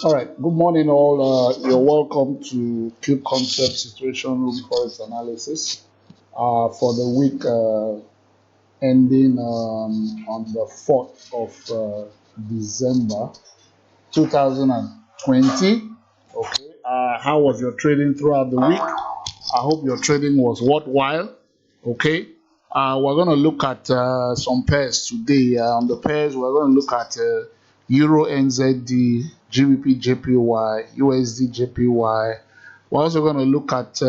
All right. Good morning, all. You're welcome to Cube Concept Situation Room Forex Analysis for the week ending on the 4th of December 2020. Okay. How was your trading throughout the week? I hope your trading was worthwhile. Okay. We're going to look at some pairs today. On the pairs, we're going to look at Euro NZD, GBP JPY, USD JPY. We're also going to look at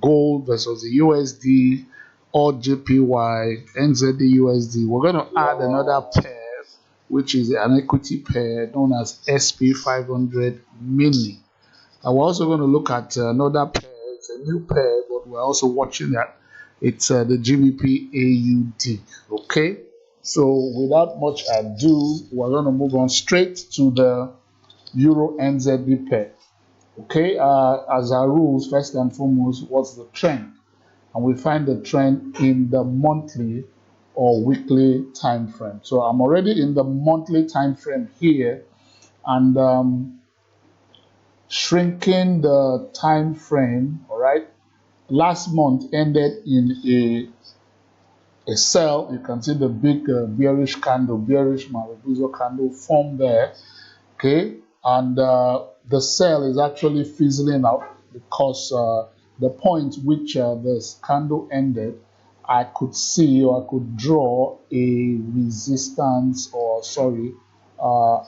gold versus the USD or JPY, NZD USD. We're going to add another pair, which is an equity pair known as SP 500 Mini. We're also going to look at another pair. It's a new pair, but we're also watching that. It's the GBP AUD. Okay. So without much ado, we're going to move on straight to the Euro NZD pair. Okay. As our rules, first and foremost, what's the trend? And we find the trend in the monthly or weekly time frame. So I'm already in the monthly time frame here, and shrinking the time frame. All right, last month ended in a sell. You can see the big bearish candle, bearish Marubozu candle formed there. Okay, and the sell is actually fizzling out because the point which this candle ended, I could see, or I could draw a resistance, or sorry, a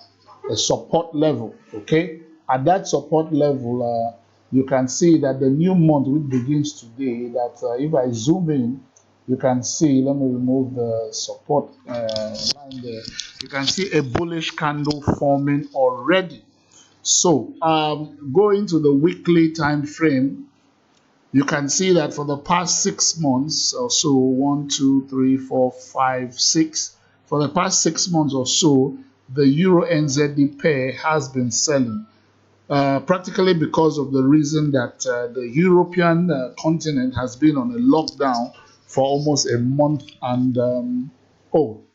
support level. Okay, at that support level, you can see that the new month which begins today, that if I zoom in, you can see, let me remove the support line there. You can see a bullish candle forming already. So going to the weekly time frame, you can see that for the past 6 months or so, 1, 2, 3, 4, 5, 6, for the past 6 months or so, the Euro NZD pair has been selling. Practically because of the reason that the European continent has been on a lockdown for almost a month and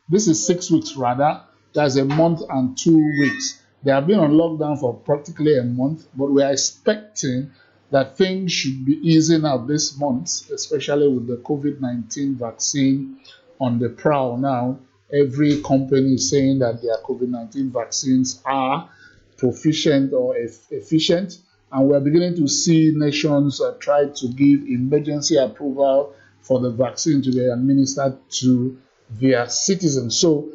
this is 6 weeks rather. That's a month and 2 weeks. They have been on lockdown for practically a month, but we are expecting that things should be easing out this month, especially with the COVID-19 vaccine on the prowl now. Every company is saying that their COVID-19 vaccines are proficient or efficient, and we're beginning to see nations try to give emergency approval for the vaccine to be administered to their citizens. So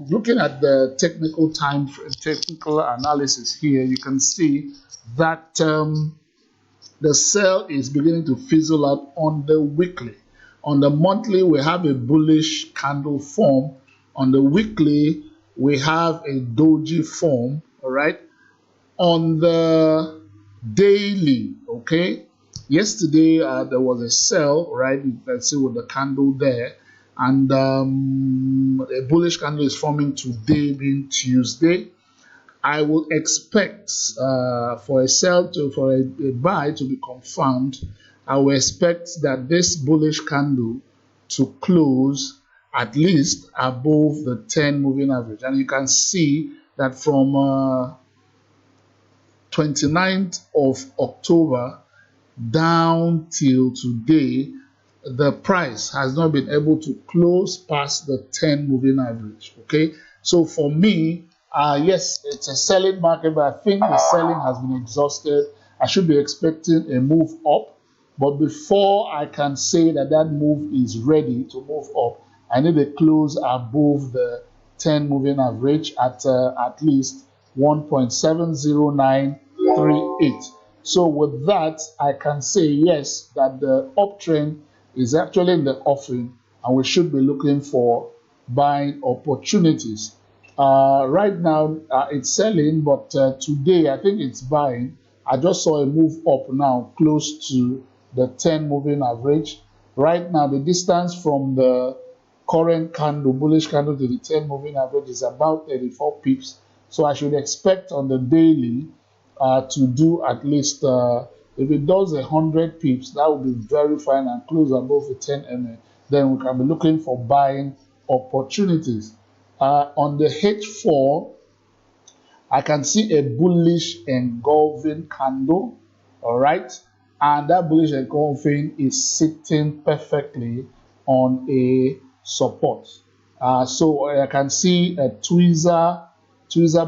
looking at the technical analysis here, you can see that the sell is beginning to fizzle out on the weekly. On the monthly, we have a bullish candle form. On the weekly, we have a doji form. All right. On the daily, okay. Yesterday there was a sell, right? You can see with the candle there, and a bullish candle is forming today, being Tuesday. I will expect for a buy to be confirmed. I will expect that this bullish candle to close at least above the 10 moving average, and you can see that from 29th of October down till today, the price has not been able to close past the 10 moving average. Okay, so for me, yes, it's a selling market, but I think the selling has been exhausted. I should be expecting a move up, but before I can say that that move is ready to move up, I need a close above the 10 moving average at least 1.70938. So with that, I can say yes, that the uptrend is actually in the offing, and we should be looking for buying opportunities. Right now, it's selling, but today I think it's buying. I just saw a move up now, close to the 10 moving average. Right now, the distance from the current candle, bullish candle, to the 10 moving average is about 34 pips. So I should expect on the daily to do at least, if it does 100 pips, that would be very fine and close above the 10 MA. Then we can be looking for buying opportunities. On the H4, I can see a bullish engulfing candle, all right, and that bullish engulfing is sitting perfectly on a support. So I can see a tweezer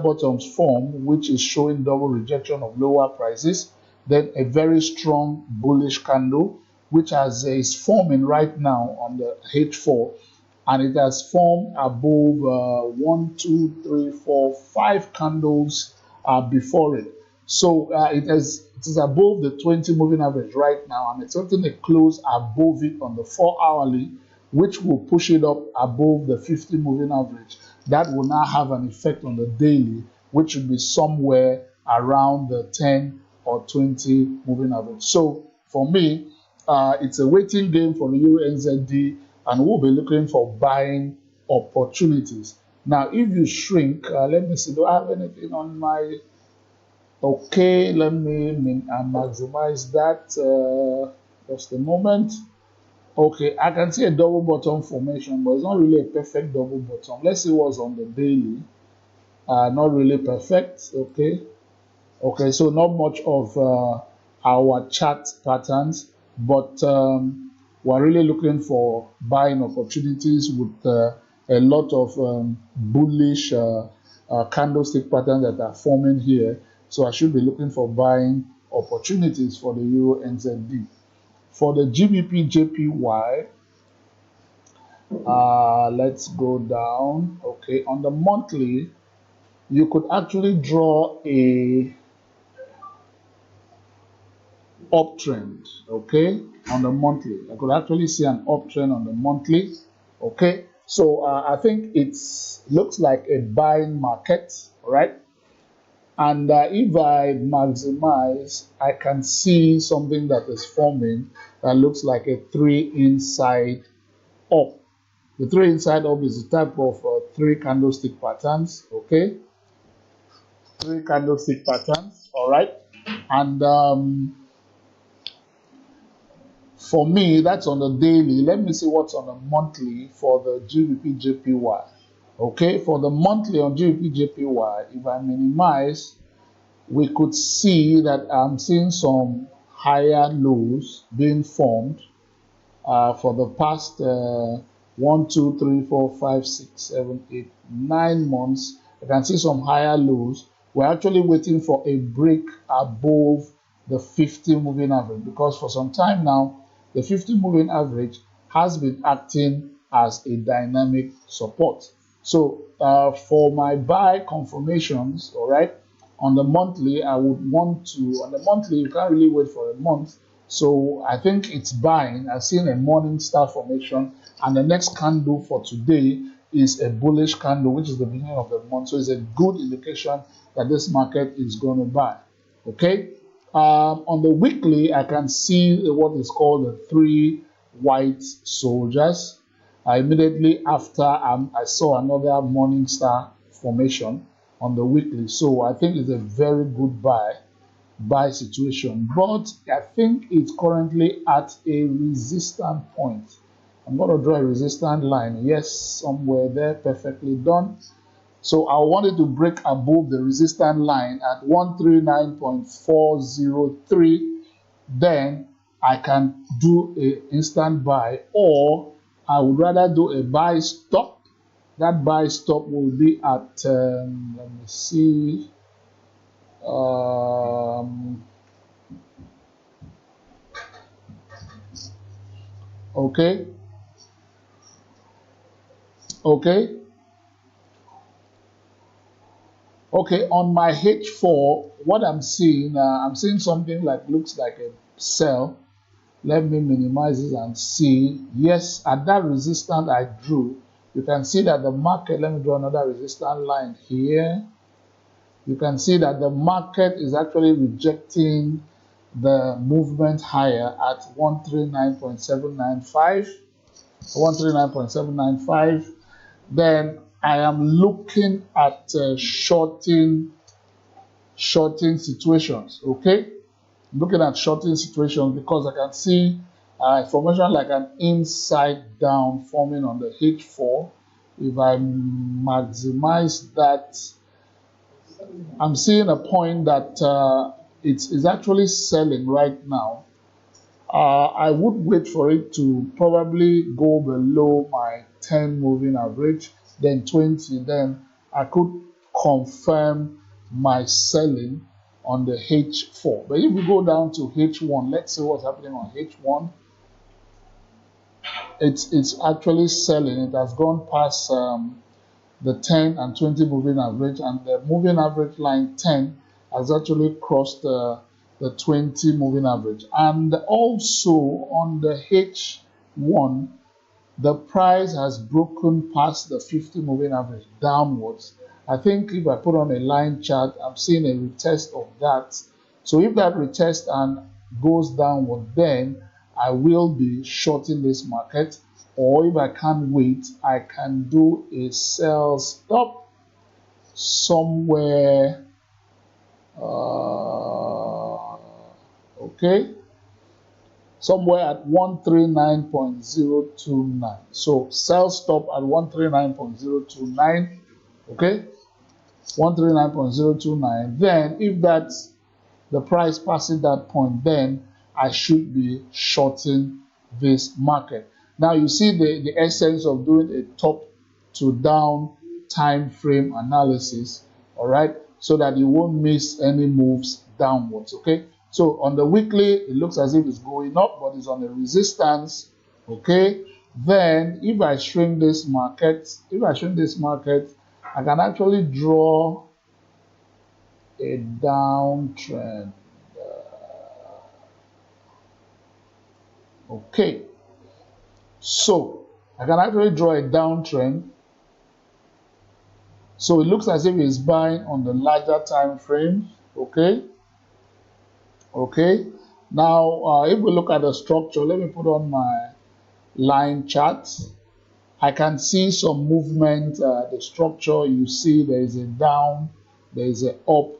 bottoms form, which is showing double rejection of lower prices. Then a very strong bullish candle, which is forming right now on the H4, and it has formed above 5 candles before it. So it is above the 20 moving average right now, and it's getting a close above it on the 4 hourly, which will push it up above the 50 moving average. That will now have an effect on the daily, which will be somewhere around the 10 or 20 moving average. So for me, it's a waiting game for the Euro NZD, and we'll be looking for buying opportunities. Now, if you shrink, let me see, do I have anything on my... Okay, let me maximize that. Just a moment. Okay, I can see a double bottom formation, but it's not really a perfect double bottom. Let's see what's on the daily. Not really perfect. Okay, so not much of our chart patterns, but we're really looking for buying opportunities with a lot of bullish candlestick patterns that are forming here. So I should be looking for buying opportunities for the Euro NZD. For the GBP JPY, let's go down. Okay, on the monthly, you could actually draw a uptrend. Okay, on the monthly, I could actually see an uptrend on the monthly. Okay, so I think it looks like a buying market, right? And if I maximize, I can see something that is forming that looks like a 3 inside up. The 3 inside up is the type of 3 candlestick patterns. Okay, 3 candlestick patterns. All right, and for me, that's on the daily. Let me see what's on the monthly for the GBP JPY. Okay, for the monthly on GBP JPY, if I minimize, we could see that I'm seeing some higher lows being formed for the past 1, 2, 3, 4, 5, 6, 7, 8, 9 months. I can see some higher lows. We're actually waiting for a break above the 50 moving average, because for some time now, the 50 moving average has been acting as a dynamic support. So for my buy confirmations, all right, on the monthly, I would want to, on the monthly, you can't really wait for a month. So I think it's buying. I've seen a morning star formation, and the next candle for today is a bullish candle, which is the beginning of the month. So it's a good indication that this market is going to buy. Okay. On the weekly, I can see what is called the 3 white soldiers. Immediately after, I saw another morning star formation on the weekly. So I think it's a very good buy situation, but I think it's currently at a resistance point. I'm going to draw a resistance line. Yes, somewhere there, perfectly done. So I wanted to break above the resistance line at 139.403. Then I can do an instant buy, or I would rather do a buy stop. That buy stop will be at, let me see, okay, okay. Okay, on my H4, what I'm seeing something like looks like a sell. Let me minimize it and see. Yes, at that resistance I drew, you can see that the market, let me draw another resistance line here. You can see that the market is actually rejecting the movement higher at 139.795. 139.795. Then I am looking at shorting situations. Okay, looking at shorting situations because I can see formation like an inside down forming on the H4. If I maximize that, I'm seeing a point that it's actually selling right now. I would wait for it to probably go below my 10 moving average, then 20, then I could confirm my selling on the H4. But if we go down to H1, let's see what's happening on H1. It's actually selling. It has gone past the 10 and 20 moving average, and the moving average line 10 has actually crossed the 20 moving average. And also on the H1, the price has broken past the 50 moving average downwards. I think if I put on a line chart, I'm seeing a retest of that. So if that retest and goes downward, then I will be shorting this market. Or if I can't wait, I can do a sell stop somewhere. Okay, somewhere at 139.029. So sell stop at 139.029. Okay, 139.029. Then if that's the price passes that point, then I should be shorting this market. Now you see the essence of doing a top to down time frame analysis, all right, so that you won't miss any moves downwards. Okay, so on the weekly it looks as if it's going up, but it's on a resistance. Okay, then if I shrink this market, I can actually draw a downtrend. Okay, so I can actually draw a downtrend. So it looks as if it's buying on the larger time frame. Okay, okay. Now, if we look at the structure, let me put on my line chart. I can see some movement. The structure, you see there is a down, there is a up,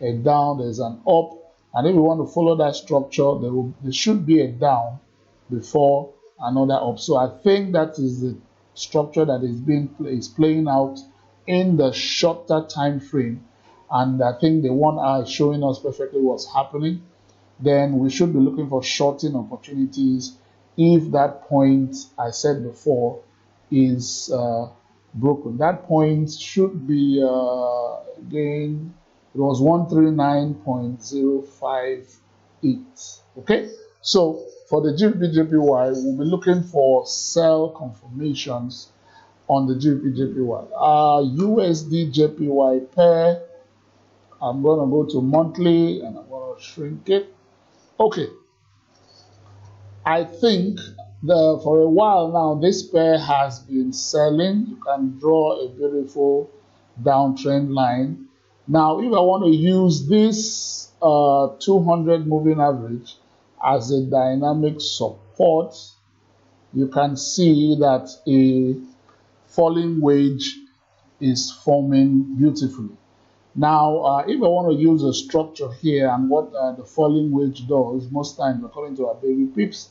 a down, there's an up. And if we want to follow that structure, there should be a down before another up. So I think that is the structure that is playing out in the shorter time frame. And I think the 1 hour is showing us perfectly what's happening. Then we should be looking for shorting opportunities if that point I said before is broken. That point should be again, it was 139.058. Okay, so for the GBP/JPY, we'll be looking for sell confirmations on the GBP/JPY. USD/JPY pair, I'm going to go to monthly and I'm going to shrink it. Okay, I think for a while now, this pair has been selling. You can draw a beautiful downtrend line. Now, if I want to use this 200 moving average as a dynamic support, you can see that a falling wedge is forming beautifully. Now, if I want to use a structure here and what the falling wedge does, most times, according to our baby pips,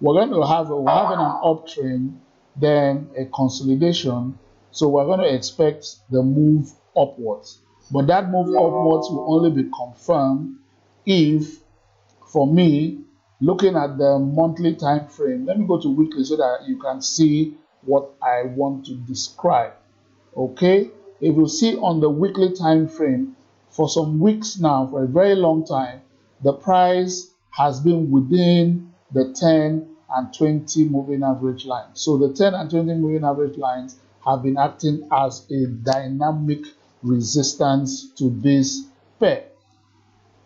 we're going to have an uptrend, then a consolidation. So we're going to expect the move upwards. But that move upwards will only be confirmed if, for me, looking at the monthly time frame, let me go to weekly so that you can see what I want to describe. Okay, if you see on the weekly time frame, for some weeks now, for a very long time, the price has been within the 10 and 20 moving average line. So the 10 and 20 moving average lines have been acting as a dynamic resistance to this pair.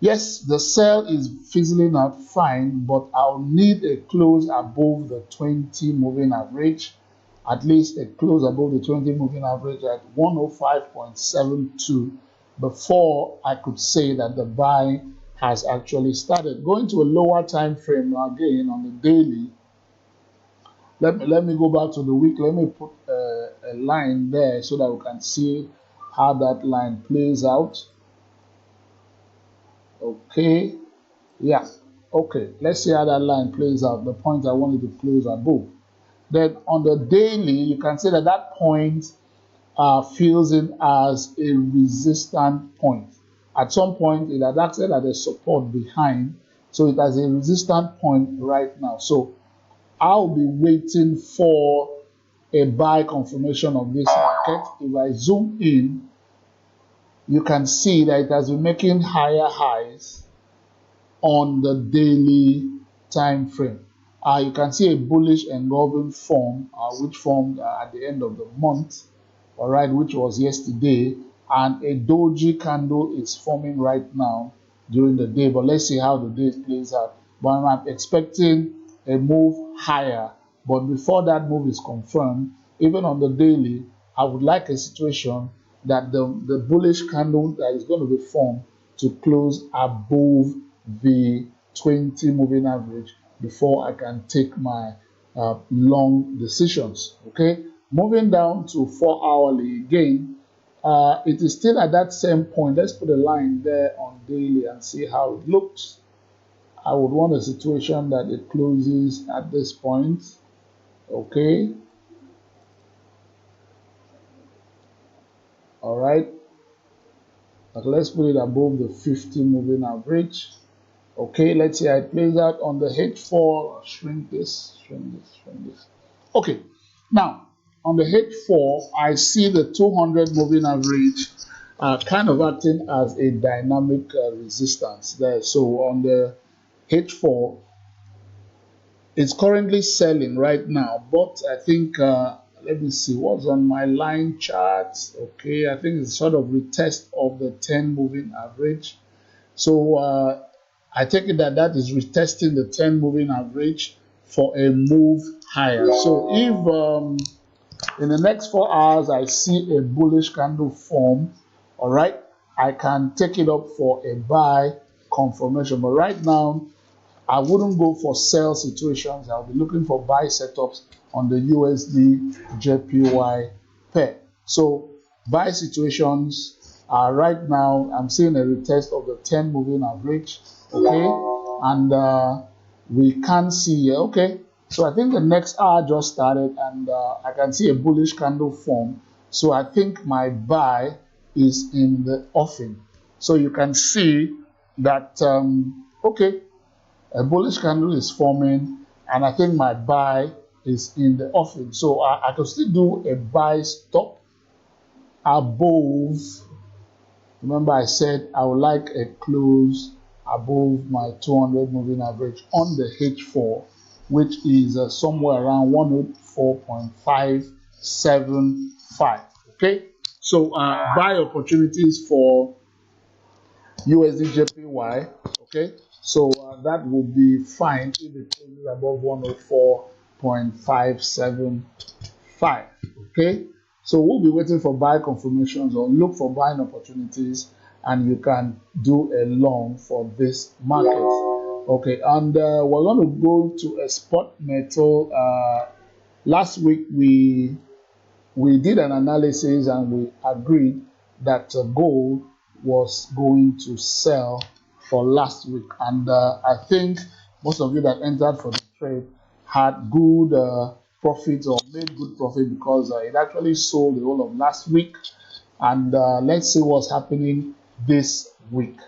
Yes, the sell is fizzling out fine, but I'll need a close above the 20 moving average, at least a close above the 20 moving average at 105.72 before I could say that the buy has actually started. Going to a lower time frame now, again on the daily. Let me go back to the week. Let me put a line there so that we can see how that line plays out. Okay, yeah, okay, let's see how that line plays out, the point I wanted to close above. Then on the daily, you can see that that point fills in as a resistant point. At some point, it had acted as a support behind, so it has a resistant point right now. So I'll be waiting for a buy confirmation of this market. If I zoom in, you can see that it has been making higher highs on the daily time frame. You can see a bullish engulfing form, which formed at the end of the month, all right, which was yesterday, and a doji candle is forming right now during the day. But let's see how the day plays out. But I'm expecting a move higher. But before that move is confirmed, even on the daily, I would like a situation that the bullish candle that is going to be formed to close above the 20 moving average before I can take my long decisions. Okay, moving down to 4 hourly again, it is still at that same point. Let's put a line there on daily and see how it looks. I would want a situation that it closes at this point. Okay, all right, but let's put it above the 50 moving average. Okay, let's see how it plays out on the H4. Shrink this, shrink this, shrink this. Okay, now on the H4, I see the 200 moving average kind of acting as a dynamic resistance there. So on the H4, it's currently selling right now, but I think, let me see what's on my line chart. Okay, I think it's sort of retest of the 10 moving average. So I take it that that is retesting the 10 moving average for a move higher. So if in the next 4 hours I see a bullish candle form, all right, I can take it up for a buy confirmation. But right now, I wouldn't go for sell situations. I'll be looking for buy setups on the USD JPY pair. So buy situations right now, I'm seeing a retest of the 10 moving average. Okay, and we can see here. Okay, so I think the next hour just started, and I can see a bullish candle form. So I think my buy is in the offing. So you can see that okay, a bullish candle is forming, and I think my buy is in the offing. So I can still do a buy stop above. Remember, I said I would like a close above my 200 moving average on the H4, which is somewhere around 104.575. Okay, so buy opportunities for USD JPY. Okay, so that would be fine if it closes above 104.575. Okay, so we'll be waiting for buy confirmations or look for buying opportunities, and you can do a long for this market. Okay, and we're going to go to a spot metal. Last week we did an analysis and we agreed that gold was going to sell for last week, and I think most of you that entered for the trade had good profits or made good profit because it actually sold the whole of last week. And let's see what's happening this week.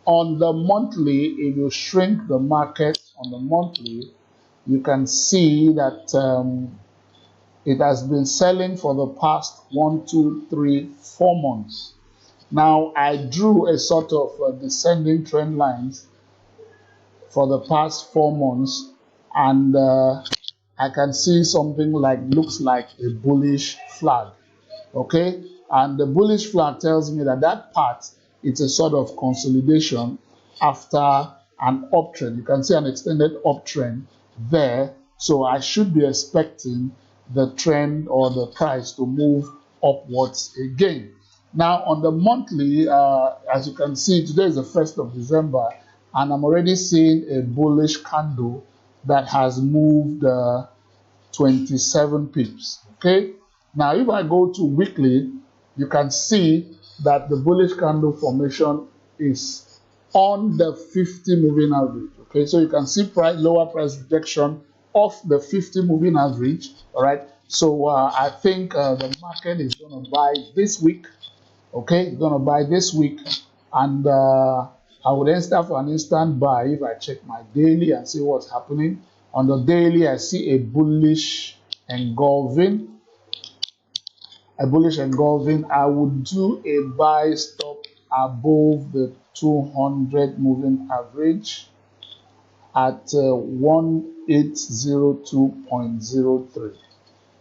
On the monthly, if you shrink the market on the monthly, you can see that it has been selling for the past 1, 2, 3, 4 months. Now, I drew a sort of descending trend lines for the past 4 months, and I can see something like, looks like a bullish flag. Okay, and the bullish flag tells me that that part, it's a sort of consolidation after an uptrend. You can see an extended uptrend there, so I should be expecting the trend or the price to move upwards again. Now on the monthly, as you can see, today is the 1st of December, and I'm already seeing a bullish candle that has moved 27 pips. Okay, now if I go to weekly, you can see that the bullish candle formation is on the 50 moving average. Okay, so you can see lower price rejection of the 50 moving average. All right, So I think the market is going to buy this week. Okay, it's going to buy this week, and I would then start for an instant buy if I check my daily and see what's happening. On the daily, I see a bullish engulfing. I would do a buy stop above the 200 moving average at 1802.03.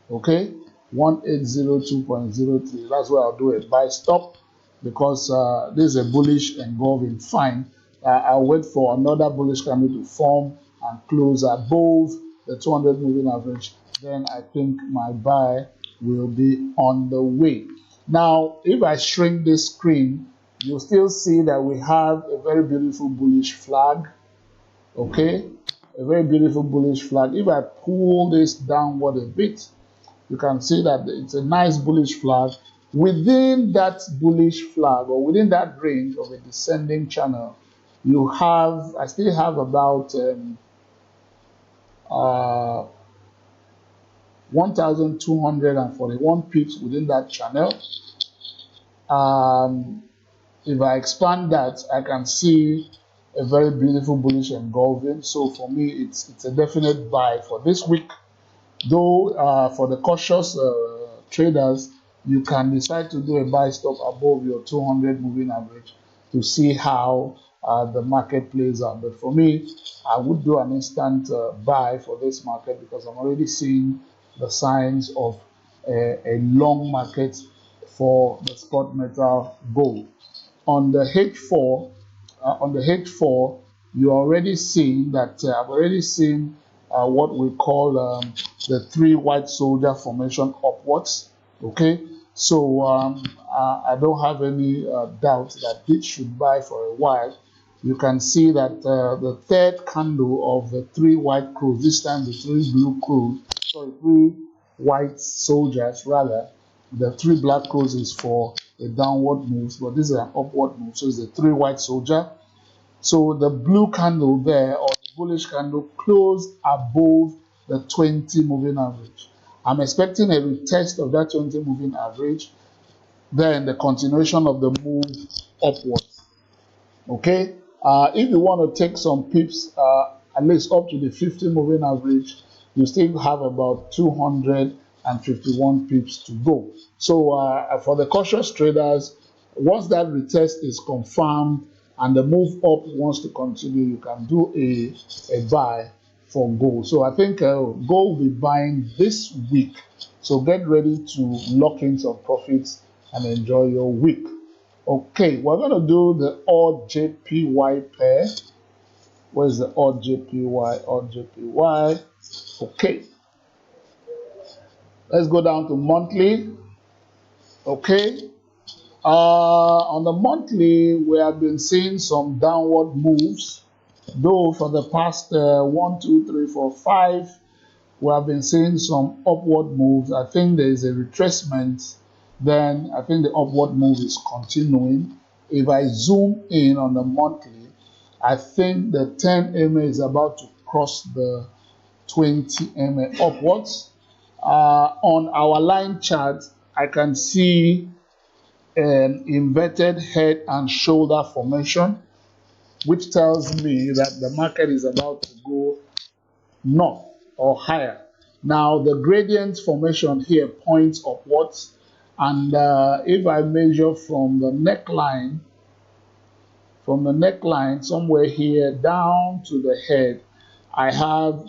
Okay, 1802.03. That's where I'll do a buy stop because this is a bullish engulfing. Fine. I'll wait for another bullish candle to form and close above the 200 moving average. Then I think my buy will be on the way. Now, if I shrink this screen, you'll still see that we have a very beautiful bullish flag. Okay, a very beautiful bullish flag. If I pull this downward a bit, you can see that it's a nice bullish flag. Within that bullish flag, or within that range of a descending channel, I still have about 1,241 pips within that channel. If I expand that, I can see a very beautiful bullish engulfing. So for me, it's a definite buy for this week. Though for the cautious traders, you can decide to do a buy stop above your 200 moving average to see how the market plays out. But for me, I would do an instant buy for this market because I'm already seeing the signs of a long market for the spot metal gold. On the H4, you're already seeing that I've already seen what we call the three white soldier formation upwards. Okay, so I don't have any doubt that this should buy for a while. You can see that the third candle of the three white crows, this time the three white soldiers rather, the three black crows is for a downward move, but this is an upward move, so it's the three white soldier. So the blue candle there, or the bullish candle, closed above the 20 moving average. I'm expecting a retest of that 20 moving average, then the continuation of the move upwards. Okay, if you want to take some pips, at least up to the 50 moving average, you still have about 251 pips to go. So for the cautious traders, once that retest is confirmed and the move up wants to continue, you can do a buy for gold. So I think gold will be buying this week. So get ready to lock in some profits and enjoy your week. Okay, we're going to do the odd JPY pair. Where's the odd JPY? Odd JPY. Okay, let's go down to monthly. Okay, on the monthly, we have been seeing some downward moves. Though for the past 1, 2, 3, 4, 5, we have been seeing some upward moves. I think there is a retracement. Then I think the upward move is continuing. If I zoom in on the monthly, I think the 10 MA is about to cross the 20 MA upwards. On our line chart, I can see an inverted head and shoulder formation, which tells me that the market is about to go north or higher. Now, the gradient formation here points upwards, and if I measure from the neckline, somewhere here down to the head, I have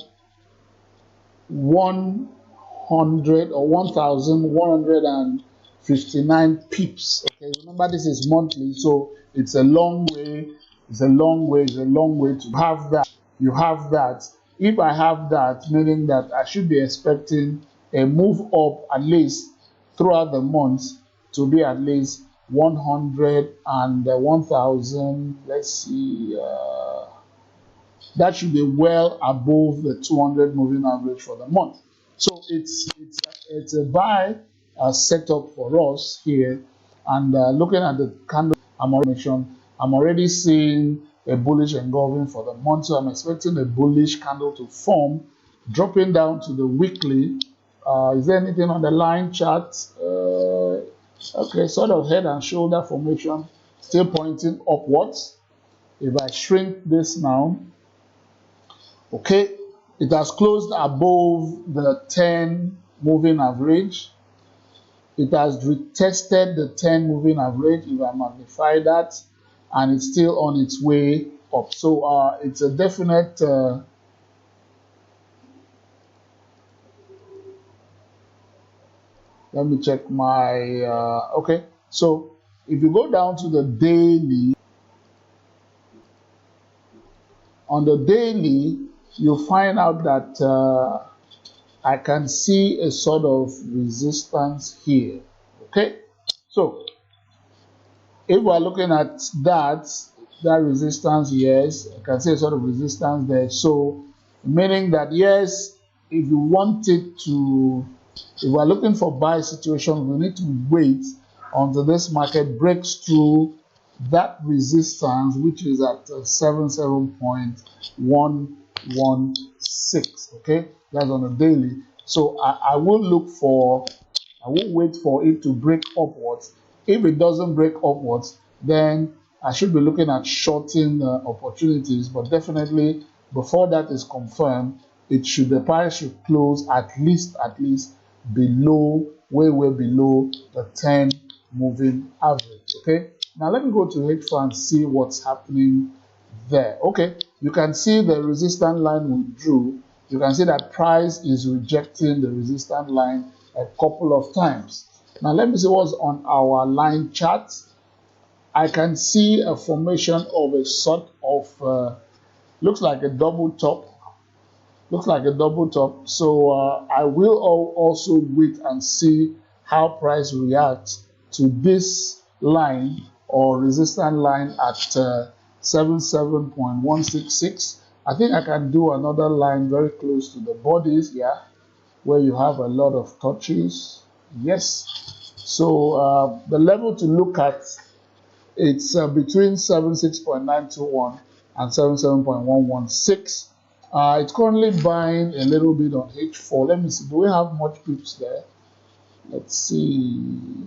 100 or 1,159 pips. Okay, remember this is monthly, so it's a long way. It's a long way to have that. You have that. If I have that, meaning that I should be expecting a move up at least throughout the month to be at least 100 and 1,000. Let's see. That should be well above the 200 moving average for the month. So it's a buy setup for us here. And looking at the candle I'm already seeing a bullish engulfing for the month. So I'm expecting a bullish candle to form, dropping down to the weekly. Is there anything on the line chart? Okay, sort of head and shoulder formation, still pointing upwards. If I shrink this now, okay, it has closed above the 10 moving average. It has retested the 10 moving average if I magnify that, and it's still on its way up. So it's a definite let me check my okay. So if you go down to the daily, on the daily, you'll find out that I can see a sort of resistance here. Okay, so if we're looking at that resistance, yes, I can see a sort of resistance there. So meaning that yes, if you want it to, if we're looking for buy situation, we need to wait until this market breaks through that resistance, which is at 77.116. Okay, that's on a daily. So I will look for, I won't wait for it to break upwards. If it doesn't break upwards, then I should be looking at shorting opportunities. But definitely, before that is confirmed, the price should close at least below, way below the 10 moving average. Okay. Now let me go to H4 and see what's happening there. Okay, you can see the resistance line we drew. You can see that price is rejecting the resistance line a couple of times. Now let me see what's on our line chart. I can see a formation of a sort of looks like a double top. Looks like a double top. So I will also wait and see how price reacts to this line or resistance line at 77.166. I think I can do another line very close to the bodies, yeah, where you have a lot of touches. Yes. So the level to look at, it's between 76.921 and 77.116. It's currently buying a little bit on H4. Let me see. Do we have much pips there? Let's see.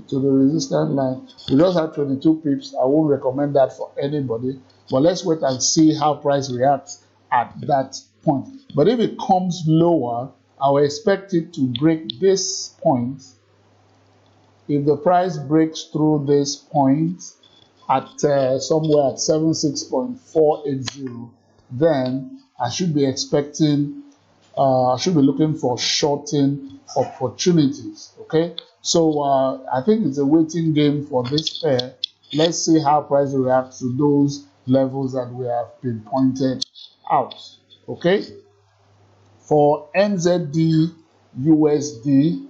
To the resistance line, we just have 22 pips. I won't recommend that for anybody. But let's wait and see how price reacts at that point. But if it comes lower, I will expect it to break this point. If the price breaks through this point at somewhere at 76.480, then I should be expecting, I should be looking for shorting opportunities. Okay, so I think it's a waiting game for this pair. Let's see how price reacts to those levels that we have been pointed out. Okay, for NZD USD,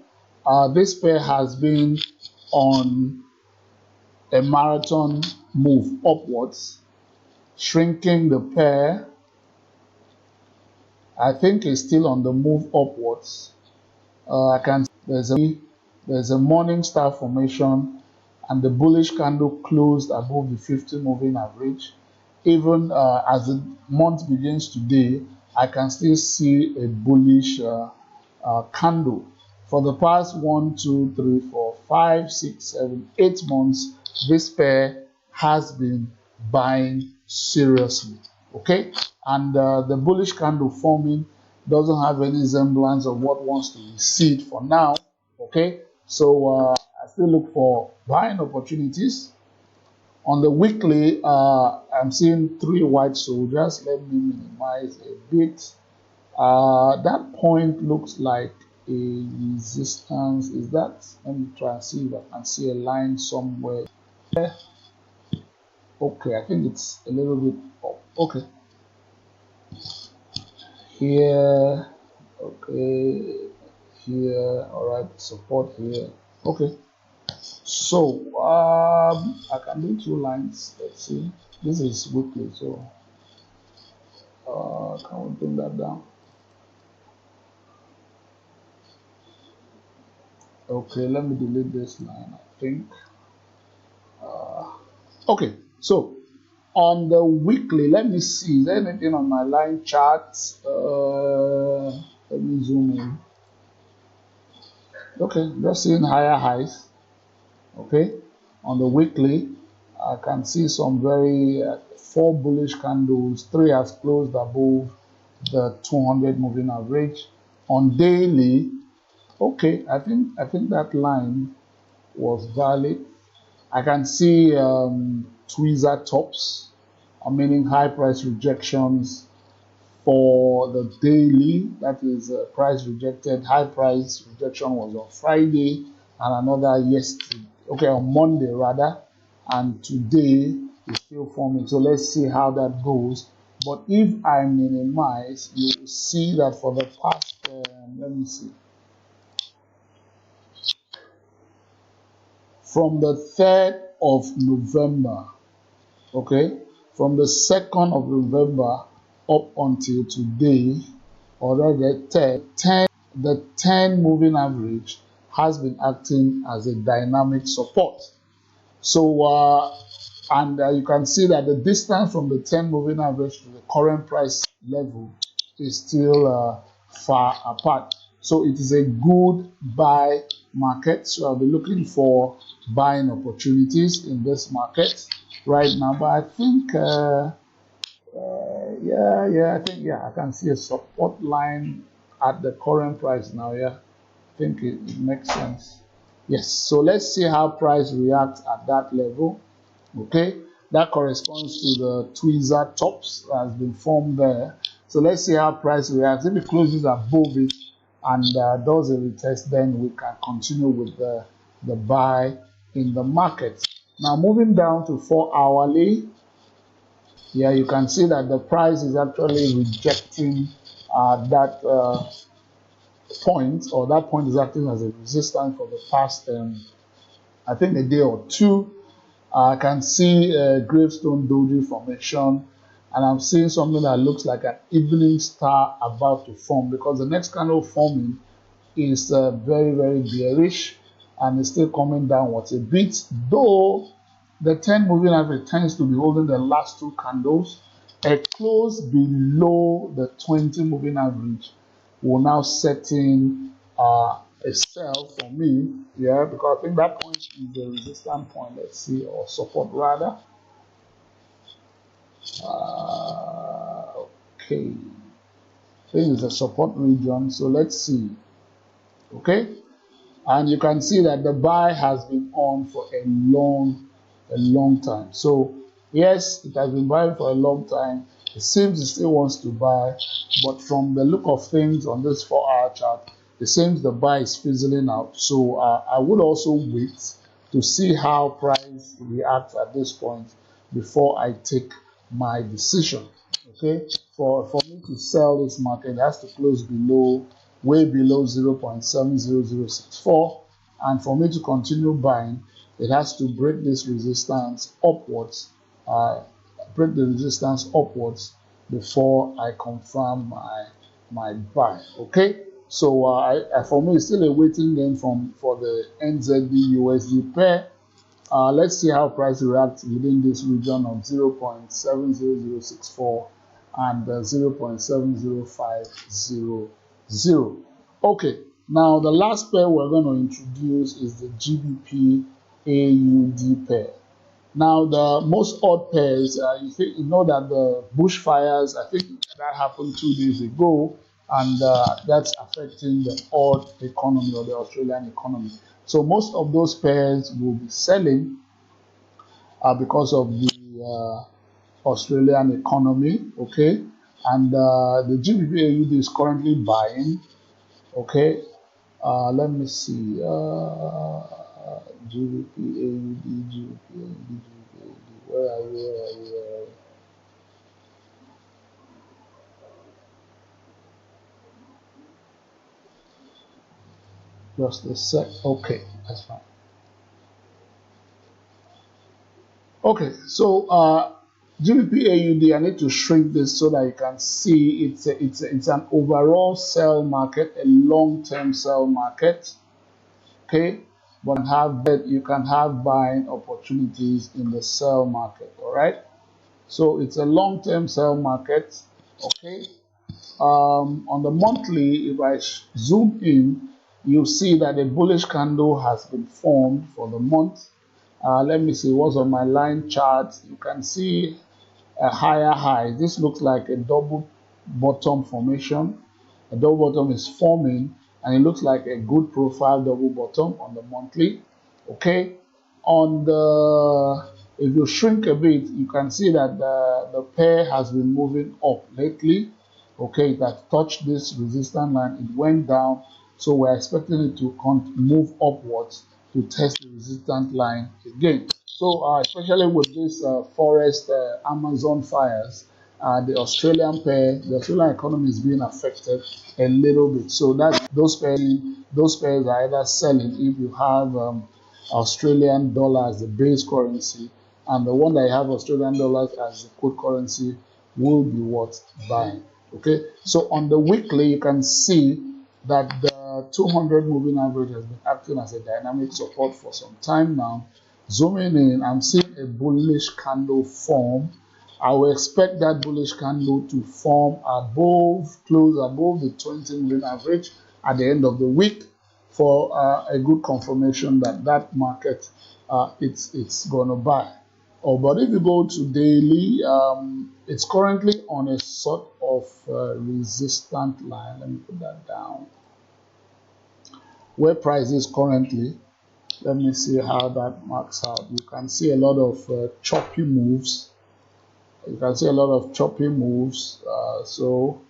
this pair has been on a marathon move upwards, shrinking the pair. I think it's still on the move upwards. I can there's a morning star formation, and the bullish candle closed above the 50 moving average. Even as the month begins today, I can still see a bullish candle. For the past 1, 2, 3, 4, 5, 6, 7, 8 months, this pair has been buying seriously. Okay, and the bullish candle forming doesn't have any semblance of what wants to recede for now. Okay, so I still look for buying opportunities. On the weekly, I'm seeing 3 white soldiers. Let me minimize a bit. That point looks like a resistance. Is that? Let me try and see if I can see a line somewhere. Okay, I think it's a little bit up. Okay, here. Okay, here. All right, support here. Okay, so I can do 2 lines. Let's see. This is weekly, so can we bring that down? Okay, let me delete this line. I think. Okay, so on the weekly, let me see. Is there anything on my line chart? Let me zoom in. Okay, just seeing higher highs. Okay, on the weekly, I can see some very four bullish candles. Three has closed above the 200 moving average. On daily, okay, I think that line was valid. I can see tweezer tops, meaning high price rejections for the daily. That is price rejected. High price rejection was on Friday and another yesterday. Okay, on Monday rather, and today is still forming. So let's see how that goes. But if I minimize, you will see that for the past, let me see, from the 3rd of November, okay, from the 2nd of November up until today, or rather the 10 moving average has been acting as a dynamic support. So, and you can see that the distance from the 10 moving average to the current price level is still far apart. So, it is a good buy market. So, I'll be looking for buying opportunities in this market right now. But I think, I can see a support line at the current price now. Yeah, I think it makes sense. Yes, so let's see how price reacts at that level. Okay, that corresponds to the tweezer tops that has been formed there. So let's see how price reacts. If it closes above it and does a retest, then we can continue with the buy in the market. Now moving down to 4 hourly, yeah, you can see that the price is actually rejecting that point, or that point is acting as a resistance for the past, I think, a day or two. I can see a gravestone doji formation, and I'm seeing something that looks like an evening star about to form, because the next candle forming is very, very bearish and it's still coming downwards a bit, though the 10 moving average tends to be holding the last two candles. A close below the 20 moving average will now set in a sell for me, yeah, because I think that point is the resistance point, let's see, or support rather. Okay, I think it's a support region, so let's see. Okay, and you can see that the buy has been on for a long time. So yes, it has been buying for a long time. It seems it still wants to buy, but from the look of things on this 4 hour chart, it seems the buy is fizzling out. So I would also wait to see how price reacts at this point before I take my decision. Okay, for me to sell this market, it has to close below, way below 0.70064, and for me to continue buying, it has to break this resistance upwards, uh, break the resistance upwards before I confirm my buy. Okay, so for me, it's still a waiting game for the NZD USD pair. Let's see how price reacts within this region of 0.70064 and 0.70500. Okay, now the last pair we're going to introduce is the GBP AUD pair. Now, the most odd pairs, you know that the bushfires, I think that happened 2 days ago, and that's affecting the odd economy, or the Australian economy. So most of those pairs will be selling because of the Australian economy, okay? And the GBP AUD is currently buying, okay? Let me see. GBP AUD, GBP AUD, GBP AUD. Where are you? Where are you? Where are you? Just a sec. Okay, that's fine. Okay, so GBP AUD, I need to shrink this so that you can see it's an overall sell market, a long-term sell market. Okay, but you can have buying opportunities in the sell market. All right, so it's a long-term sell market. Okay, on the monthly, if I zoom in, you see that a bullish candle has been formed for the month. Let me see what's on my line chart. You can see a higher high. This looks like a double bottom formation. A double bottom is forming, and it looks like a good profile double bottom on the monthly. Okay, on the, if you shrink a bit, you can see that the pair has been moving up lately. Okay, it has touched this resistance line, it went down, so we're expecting it to move upwards to test the resistance line again. So especially with this forest Amazon fires, the Australian pair, the Australian economy is being affected a little bit. So that those pairs are either selling if you have Australian dollar as the base currency, and the one that you have Australian dollars as the quote currency will be what buying. Okay, so on the weekly, you can see that the 200 moving average has been acting as a dynamic support for some time now. Zooming in, I'm seeing a bullish candle form. I will expect that bullish candle to form above, close above the 20 moving average at the end of the week for a good confirmation that that market it's going to buy. Oh, but if you go to daily, it's currently on a sort of resistant line. Let me put that down. Where price is currently, let me see how that marks out. You can see a lot of choppy moves. You can see a lot of choppy moves. So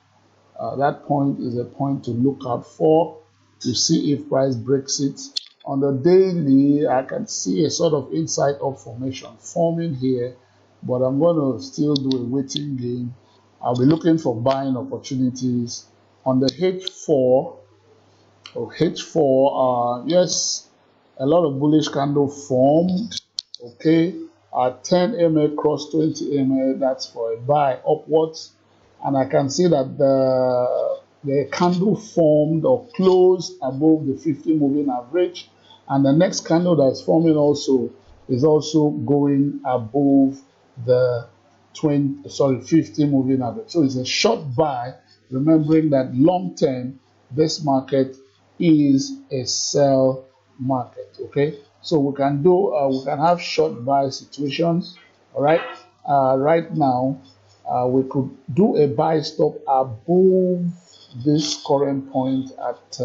that point is a point to look out for to see if price breaks it. On the daily, I can see a sort of inside up formation forming here, but I'm going to still do a waiting game. I'll be looking for buying opportunities on the H4. Or H4, yes, a lot of bullish candle formed. Okay, 10 MA cross 20 MA, that's for a buy upwards. And I can see that the candle formed or closed above the 50 moving average, and the next candle that's forming also is also going above the 50 moving average. So it's a short buy, remembering that long term this market is a sell market. Okay, so we can do we can have short buy situations. All right, right now we could do a buy stop above this current point at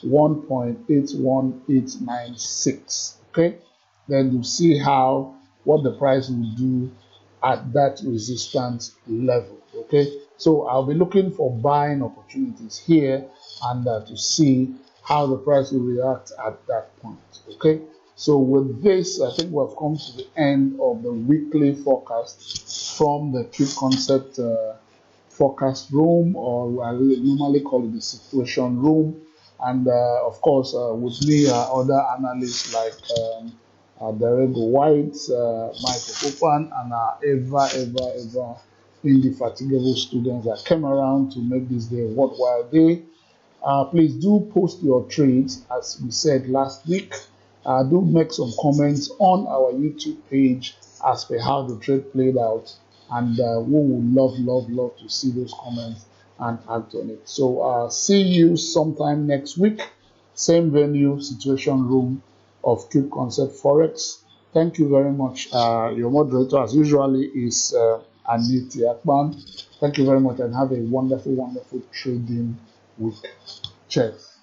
1.81896. Okay, then you see how what the price will do at that resistance level. Okay, so I'll be looking for buying opportunities here and to see how the price will react at that point. Okay, so with this, I think we've come to the end of the weekly forecast from the Cube Concept forecast room, or I normally call it the situation room. And of course, with me are other analysts like Derego White, Michael Popan, and our ever indefatigable students that came around to make this day a worthwhile day. Please do post your trades, as we said last week. Do make some comments on our YouTube page as per how the trade played out, and we would love to see those comments and act on it. So see you sometime next week, same venue, situation room of Cube Concept Forex. Thank you very much. Your moderator, as usually, is Aniti Akban. Thank you very much, and have a wonderful trading week. Cheers.